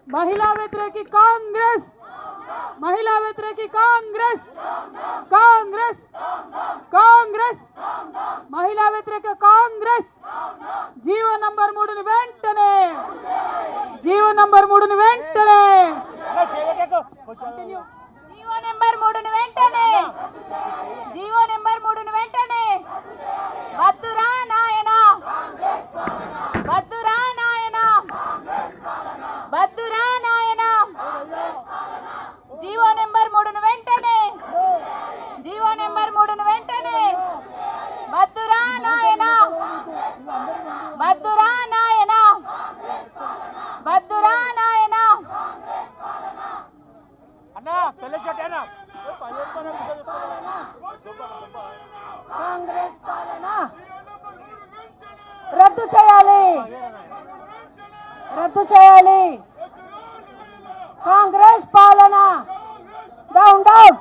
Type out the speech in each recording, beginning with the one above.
महिला व्यतिरेकी कांग्रेस, महिला व्यतिरेकी कांग्रेस, कांग्रेस, कांग्रेस, महिला व्यतिरेक कांग्रेस जीवो नंबर 3 वेंटने, जीवो नंबर 3 वेंटने, जीवो नंबर 3 वेंटने, जीवो नंबर 3 वेंटने बत्तुरा नायना, बत्तुरा नायना, बत्तुरा नायना जीवो नंबर 3 वेंटने, जीवो नंबर 3 वेंटने बत्तुरा नायना, बत्तुरा नायना, बत्तुरा नायना कांग्रेस पालना रद्దు చేయాలి, రద్దు చేయాలి. కాంగ్రెస్ పాలన డౌన్ డౌన్.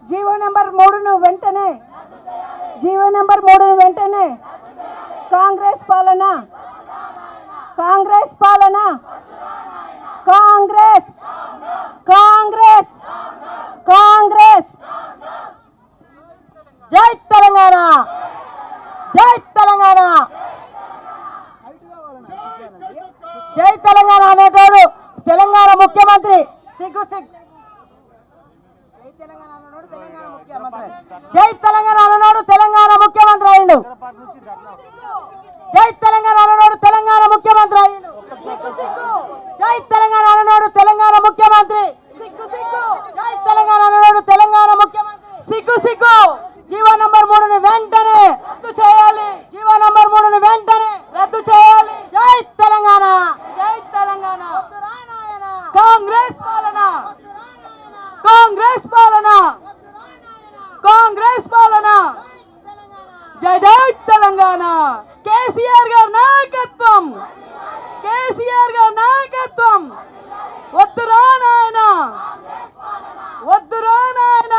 జీవో నెంబర్ 3 వెంటనే, జీవో నెంబర్ 3 వెంటనే. కాంగ్రెస్ పాలన, కాంగ్రెస్ పాలన, కాంగ్రెస్, కాంగ్రెస్, కాంగ్రెస్. జై తెలంగాణ, జై తెలంగాణ, జై తెలంగాణ అనేటోడు తెలంగాణ ముఖ్యమంత్రి. సిగ్గు సిగ్గు. జై తెలంగాణ అన్నాడు తెలంగాణ ముఖ్యమంత్రి, జై తెలంగాణ అన్నాడు తెలంగాణ ముఖ్యమంత్రి అయ్యిండు. జై తెలంగాణ అన్నాడు తెలంగాణ ముఖ్యమంత్రి అయ్యిండు. జై తెలంగాణ అన్నాడు తెలంగాణ ముఖ్యమంత్రి. జై తెలంగాణ అన్నాడు తెలంగాణ ముఖ్యమంత్రి. సిగ్గు సిగ్గు. జీవో నంబర్ 3 వెంటనే రద్దు చేయాలి, జీవో నంబర్ 3 వెంటనే రద్దు చేయాలి. జై తెలంగాణ, జై తెలంగాణ. కాంగ్రెస్ పాలన, కాంగ్రెస్ పాలన, కాంగ్రెస్ పాలన. జై జై తెలంగాణ. కేసీఆర్ గారి నాయకత్వం, కేసీఆర్ గారి నాయకత్వం. వద్దురా నాయన, వద్దురా నాయన.